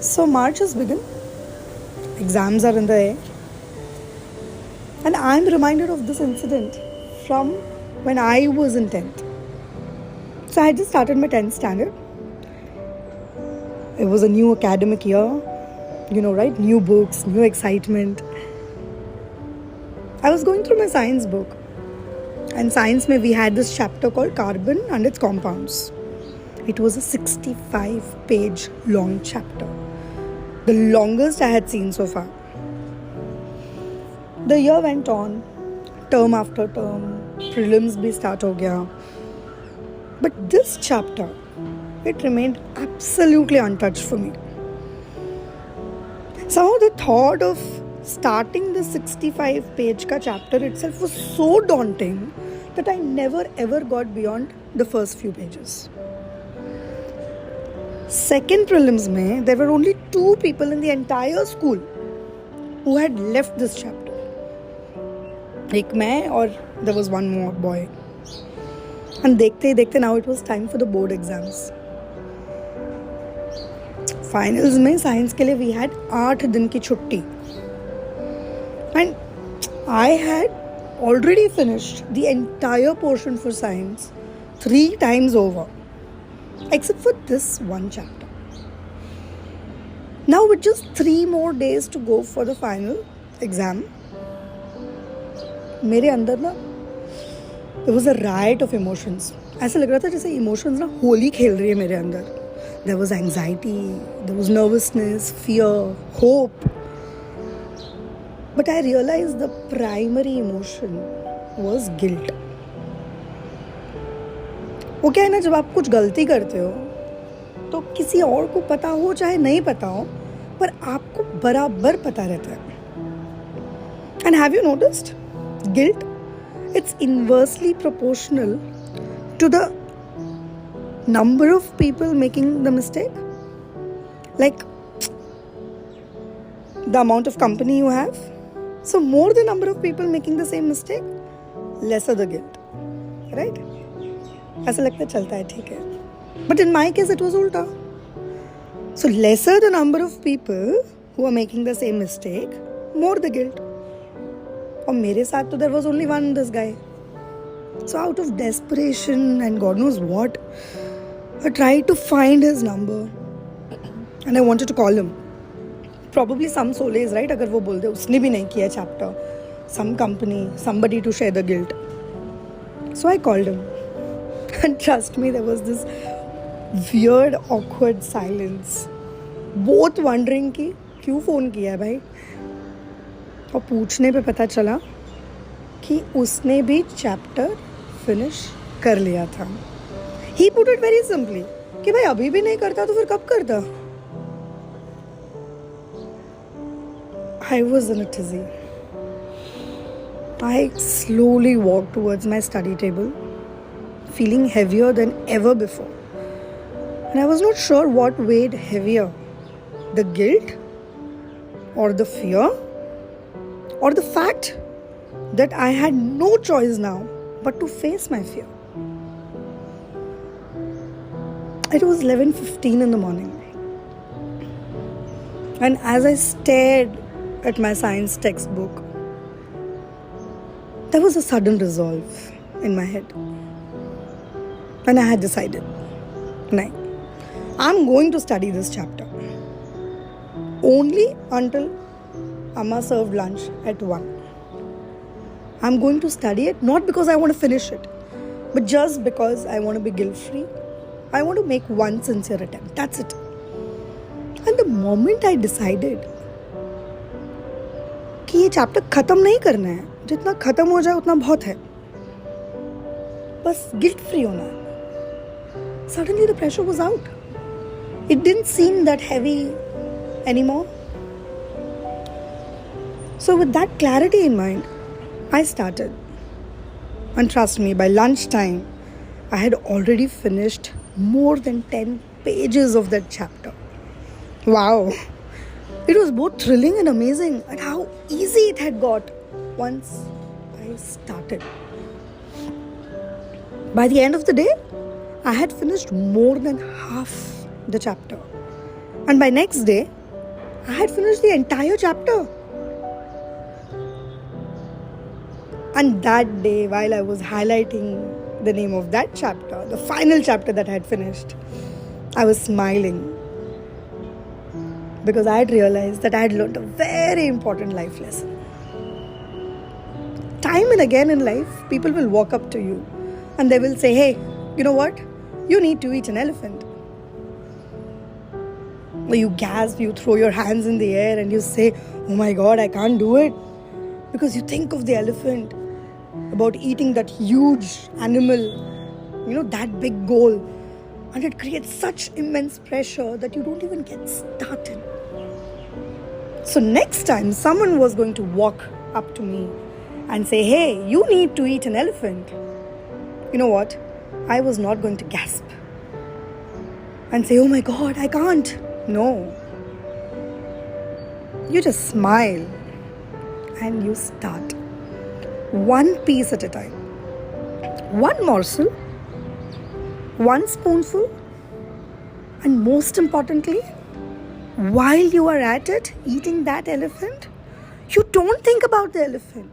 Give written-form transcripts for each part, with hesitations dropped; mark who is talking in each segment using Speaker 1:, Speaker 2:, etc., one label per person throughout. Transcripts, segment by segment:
Speaker 1: So March has begun, exams are in the air, and I'm reminded of this incident from when I was in 10th. So I had just started my 10th standard. It was a new academic year, right? New books, new excitement. I was going through my science book, and science mein we had this chapter called carbon and its compounds. It was a 65-page long chapter, the longest I had seen so far. The year went on, term after term, prelims bhi start ho gaya. But this chapter, it remained absolutely untouched for me. Somehow the thought of starting the 65-page ka chapter itself was so daunting that I never ever got beyond the first few pages. Second prelims mein, there were only 2 people in the entire school who had left this chapter. Ek main or there was one more boy. And dekhte now it was time for the board exams. Finals mein science ke liye we had 8 din ki chutti. And I had already finished the entire portion for science 3 times over. Except for this one chapter. Now with just 3 more days to go for the final exam, मेरे अंदर ना there was a riot of emotions. ऐसा लग रहा था जैसे emotions ना होली खेल रही है मेरे अंदर. There was anxiety, there was nervousness, fear, hope. But I realized the primary emotion was guilt. वो क्या है ना, जब आप कुछ गलती करते हो तो किसी और को पता हो चाहे नहीं पता हो, पर आपको बराबर पता रहता है. And have you noticed? Guilt, it's inversely proportional to the number of people making the mistake. Like the amount of company you have. So more the number of people making the same mistake, lesser the guilt. Right? ऐसा लगता चलता है, ठीक है. But in my case, it was ulta. So lesser the number of people who are making the same mistake, more the guilt. और मेरे साथ तो there was only one this guy. So out of desperation and God knows what, I tried to find his number and I wanted to call him. Probably some solace, right? अगर वो बोल दे उसने भी नहीं किया chapter, some company, somebody to share the guilt. So I called him. And trust me, there was this weird, awkward silence. Both wondering कि क्यों phone किया है भाई. और पूछने पे पता चला कि उसने भी चैप्टर फिनिश कर लिया था. He put it very simply कि भाई अभी भी नहीं करता तो फिर कब करता. I was in a tizzy. I slowly walked towards my study table, feeling heavier than ever before. And I was not sure what weighed heavier, the guilt or the fear or the fact that I had no choice now but to face my fear. It was 11:15 in the morning. And as I stared at my science textbook, there was a sudden resolve in my head. And I had decided, no, I'm going to study this chapter only until Amma served lunch at 1. I'm going to study it not because I want to finish it, but just because I want to be guilt-free. I want to make one sincere attempt. That's it. And the moment I decided कि ये chapter ख़त्म नहीं करना है, जितना ख़त्म हो जाए उतना बहुत है, बस गिल्ट फ्री होना है. Suddenly the pressure was out. It didn't seem that heavy anymore. So with that clarity in mind, I started. And trust me, by lunchtime, I had already finished more than 10 pages of that chapter. Wow! It was both thrilling and amazing at how easy it had got once I started. By the end of the day, I had finished more than half the chapter. And by next day, I had finished the entire chapter. And that day, while I was highlighting the name of that chapter, the final chapter that I had finished, I was smiling because I had realized that I had learned a very important life lesson. Time and again in life, people will walk up to you and they will say, hey, you know what? You need to eat an elephant. Or you gasp, you throw your hands in the air and you say, oh my God, I can't do it. Because you think of the elephant, about eating that huge animal, that big goal. And it creates such immense pressure that you don't even get started. So next time someone was going to walk up to me and say, hey, you need to eat an elephant. You know what? I was not going to gasp and say, oh my God, I can't. No. You just smile and you start. One piece at a time. One morsel. One spoonful. And most importantly, while you are at it, eating that elephant, you don't think about the elephant.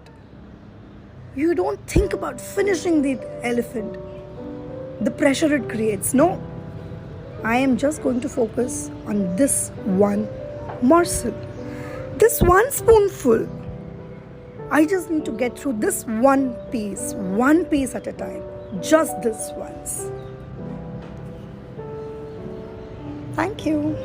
Speaker 1: You don't think about finishing the elephant. The pressure it creates. No. I am just going to focus on this one morsel. This one spoonful. I just need to get through this one piece at a time. Just this once. Thank you.